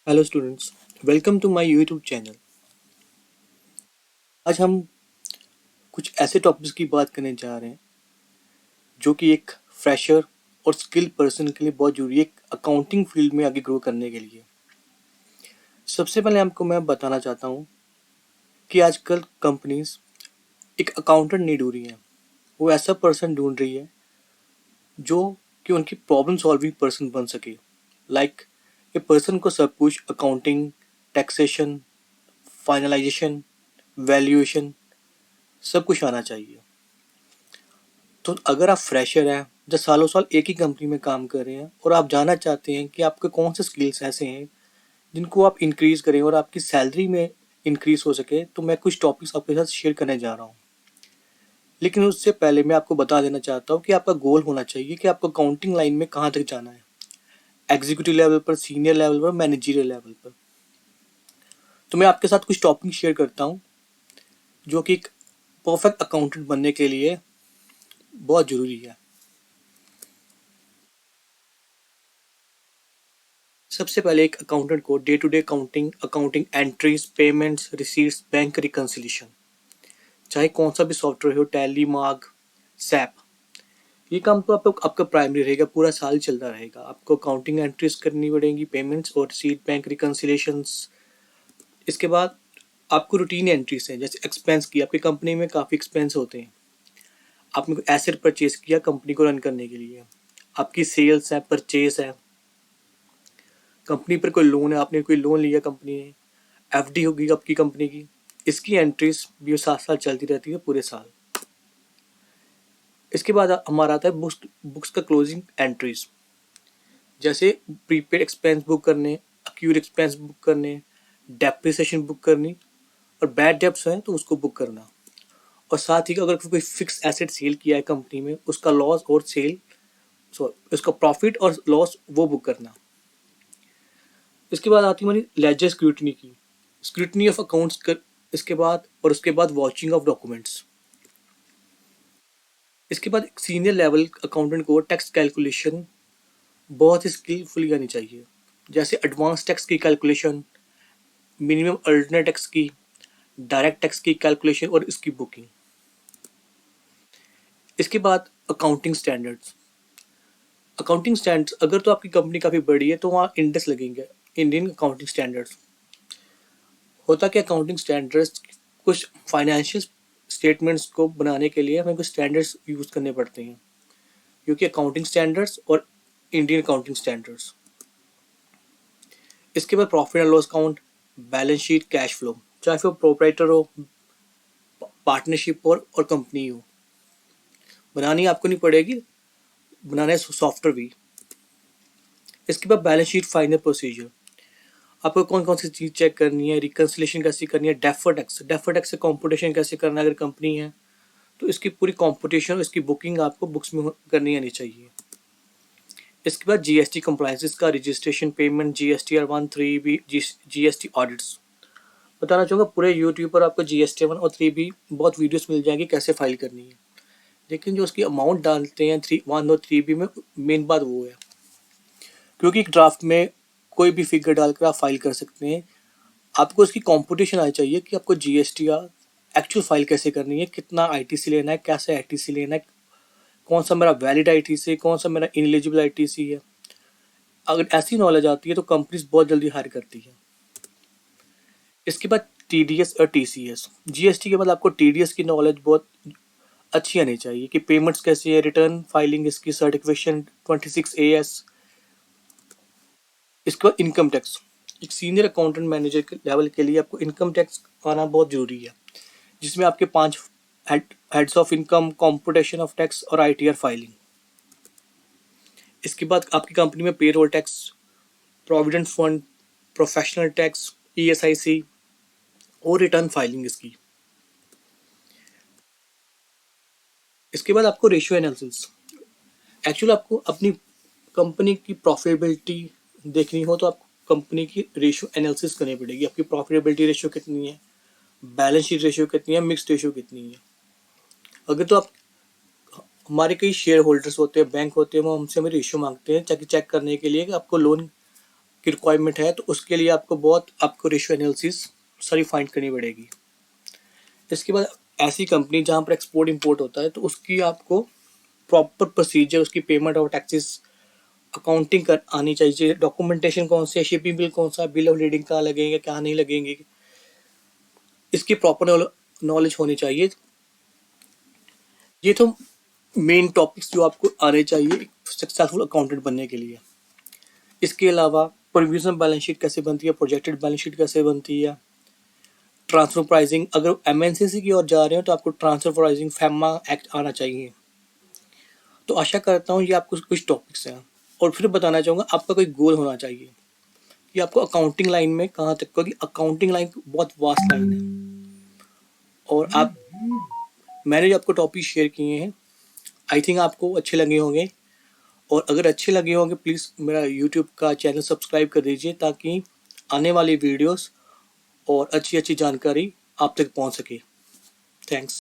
Hello students, welcome to my YouTube channel. आज हम कुछ ऐसे टॉपिक्स की बात करने जा रहे हैं जो कि एक फ्रेशर और स्किल पर्सन के लिए बहुत जरूरी है अकाउंटिंग फील्ड में आगे ग्रो करने के लिए। सबसे पहले आपको मैं बताना चाहता हूँ कि आजकल कंपनीज एक अकाउंटेंट नहीं ढूंढ रही हैं, वो ऐसा पर्सन ढूंढ रही है जो कि उनकी प्रॉब्लम सॉल्विंग पर्सन बन सके। लाइक ए पर्सन को सब कुछ अकाउंटिंग, टैक्सेशन, फाइनलाइजेशन, वैल्यूएशन सब कुछ आना चाहिए। तो अगर आप फ्रेशर हैं जो सालों साल एक ही कंपनी में काम कर रहे हैं और आप जानना चाहते हैं कि आपके कौन से स्किल्स ऐसे हैं जिनको आप इंक्रीज करें और आपकी सैलरी में इंक्रीज हो सके, तो मैं कुछ टॉपिक्स आपके साथ शेयर करने जा रहा हूँ। लेकिन उससे पहले मैं आपको बता देना चाहता हूँ कि आपका गोल होना चाहिए कि आपको अकाउंटिंग लाइन में कहाँ तक जाना है, एग्जीक्यूटिव लेवल पर, सीनियर लेवल पर, मैनेजरियल लेवल पर। तो मैं आपके साथ कुछ टॉपिक शेयर करता हूँ जो कि एक परफेक्ट अकाउंटेंट बनने के लिए बहुत जरूरी है। सबसे पहले एक अकाउंटेंट को day to day accounting, accounting entries, payments, receipts, bank reconciliation, चाहे कौन सा भी सॉफ्टवेयर हो, टैली, मार्ग, सैप, ये काम तो आपका प्राइमरी रहेगा, पूरा साल चलता रहेगा। आपको अकाउंटिंग एंट्रीज करनी पड़ेंगी, पेमेंट्स और रिसीट, बैंक रिकंसिलिएशंस। इसके बाद आपको रूटीन एंट्रीज हैं, जैसे एक्सपेंस की, आपकी कंपनी में काफ़ी एक्सपेंस होते हैं। आपने कोई एसेट परचेज किया कंपनी को रन करने के लिए, आपकी सेल्स है, परचेज है, कंपनी पर कोई लोन है, आपने कोई लोन लिया कंपनी ने, एफडी होगी आपकी कंपनी की, इसकी एंट्रीज भी साथ साथ चलती रहती है पूरे साल। इसके बाद हमारा आता है बुक्स का क्लोजिंग एंट्रीज, जैसे प्रीपेड एक्सपेंस बुक करने, अक्यूर एक्सपेंस बुक करने, डेप्रिसिएशन बुक करनी, और बैड डेब्ट्स हैं तो उसको बुक करना। और साथ ही अगर कोई फिक्स एसेट सेल किया है कंपनी में, उसका लॉस और सेल, सॉरी, उसका प्रॉफिट और लॉस वो बुक करना। इसके बाद आती है हमारी लेजर स्क्रूटनी की, स्क्रूटनी ऑफ अकाउंट्स कर, उसके बाद वॉचिंग ऑफ डॉक्यूमेंट्स। इसके बाद सीनियर लेवल अकाउंटेंट को टैक्स कैलकुलेशन बहुत ही स्किलफुली आनी चाहिए, जैसे एडवांस टैक्स की कैलकुलेशन, मिनिमम अल्टरनेट टैक्स की, डायरेक्ट टैक्स की कैलकुलेशन और इसकी बुकिंग। इसके बाद अकाउंटिंग स्टैंडर्ड्स, अगर तो आपकी कंपनी काफ़ी बड़ी है तो वहाँ इंडेक्स लगेंगे, इंडियन अकाउंटिंग स्टैंडर्ड्स। होता क्या, अकाउंटिंग स्टैंडर्ड्स कुछ फाइनेंशियल स्टेटमेंट्स को बनाने के लिए हमें कुछ स्टैंडर्ड्स यूज़ करने पड़ते हैं, क्योंकि अकाउंटिंग स्टैंडर्ड्स और इंडियन अकाउंटिंग स्टैंडर्ड्स। इसके बाद profit and loss account, balance sheet, cash flow, चाहे फिर प्रोपराइटर हो, पार्टनरशिप और कंपनी हो, बनानी आपको नहीं पड़ेगी, बनाना है सॉफ्टवेयर भी। इसके बाद बैलेंस शीट, फाइनल प्रोसीजर, आपको कौन कौन सी चीज़ चेक करनी है, रिकन्सिलेशन कैसे करनी है, डेफर टैक्स से कॉम्पुटेशन कैसे करना है अगर कंपनी है तो इसकी पूरी कॉम्पुटेशन, इसकी बुकिंग आपको बुक्स में करनी आनी चाहिए। इसके बाद जीएसटी कंप्लायंसेस का registration, payment, GST R1, 3B, GST audits. बताना चाहूँगा पूरे यूट्यूब पर आपको जीएसटी 1 और 3B बहुत वीडियोस मिल जाएंगी कैसे फाइल करनी है, लेकिन जो उसकी अमाउंट डालते हैं 1 और 3B में, मेन बात वो है, क्योंकि एक ड्राफ्ट में कोई भी फिगर डालकर आप फाइल कर सकते हैं। आपको इसकी कॉम्पिटिशन आनी चाहिए कि आपको जीएसटी या एक्चुअल फाइल कैसे करनी है, कितना आईटीसी लेना है, कैसे आईटीसी लेना है, कौन सा मेरा वैलिड आईटीसी है, कौन सा मेरा इनएलिजिबल आईटीसी है। अगर ऐसी नॉलेज आती है तो कंपनीज बहुत जल्दी हायर करती है। इसके बाद टीडीएस और टीसीएस, जीएसटी के बाद आपको टीडीएस की नॉलेज बहुत अच्छी आनी चाहिए कि पेमेंट्स कैसी है, रिटर्न फाइलिंग, इसकी सर्टिफिकेशन 26AS। इसके बाद इनकम टैक्स, एक सीनियर अकाउंटेंट मैनेजर के लेवल के लिए आपको इनकम टैक्स आना बहुत जरूरी है, जिसमें आपके 5 heads of income, computation of tax और आईटीआर फाइलिंग। इसके बाद आपकी कंपनी में payroll tax, provident fund, professional tax, ESIC और रिटर्न फाइलिंग इसकी। इसके बाद आपको रेशियो एनालिसिस, एक्चुअली आपको अपनी कंपनी की प्रॉफिटेबिलिटी देखनी हो तो आपको कंपनी की रेशियो एनालिसिस करनी पड़ेगी। आपकी प्रॉफिटेबिलिटी रेशियो कितनी है, बैलेंस शीट रेशियो कितनी है, मिक्स रेशियो कितनी है। अगर तो आप, हमारे कई शेयर होल्डर्स होते हैं, बैंक होते हैं, वो हमसे हमें रेशियो मांगते हैं ताकि चेक करने के लिए कि आपको लोन की रिक्वायरमेंट है, तो उसके लिए आपको रेशियो एनालिसिस सारी फाइंड करनी पड़ेगी। इसके बाद ऐसी कंपनी जहाँ पर एक्सपोर्ट इंपोर्ट होता है, तो उसकी आपको प्रॉपर प्रोसीजर, उसकी पेमेंट और टैक्सेस अकाउंटिंग कर आनी चाहिए, डॉक्यूमेंटेशन कौन सी है, शिपिंग बिल कौन सा, बिल ऑफ लीडिंग कहाँ लगेंगे, क्या नहीं लगेंगे, इसकी प्रॉपर नॉलेज होनी चाहिए। ये तो मेन टॉपिक्स जो आपको आने चाहिए सक्सेसफुल अकाउंटेंट बनने के लिए। इसके अलावा प्रोविजनल बैलेंस शीट कैसे बनती है, प्रोजेक्टेड बैलेंस शीट कैसे बनती है, ट्रांसफर प्राइसिंग, अगर एमएनसी की ओर जा रहे हो तो आपको ट्रांसफर प्राइसिंग फैमा एक्ट आना चाहिए। तो आशा करता हूँ ये आपको कुछ टॉपिक्स हैं, और फिर बताना चाहूँगा आपका कोई गोल होना चाहिए कि आपको अकाउंटिंग लाइन में कहाँ तक, क्योंकि अकाउंटिंग लाइन बहुत वास्ट लाइन है, और मैंने जो आपको टॉपिक शेयर किए हैं आई थिंक आपको अच्छे लगे होंगे, और अगर अच्छे लगे होंगे प्लीज़ मेरा यूट्यूब का चैनल सब्सक्राइब कर दीजिए, ताकि आने वाली वीडियोस और अच्छी अच्छी जानकारी आप तक पहुंच सके। थैंक्स।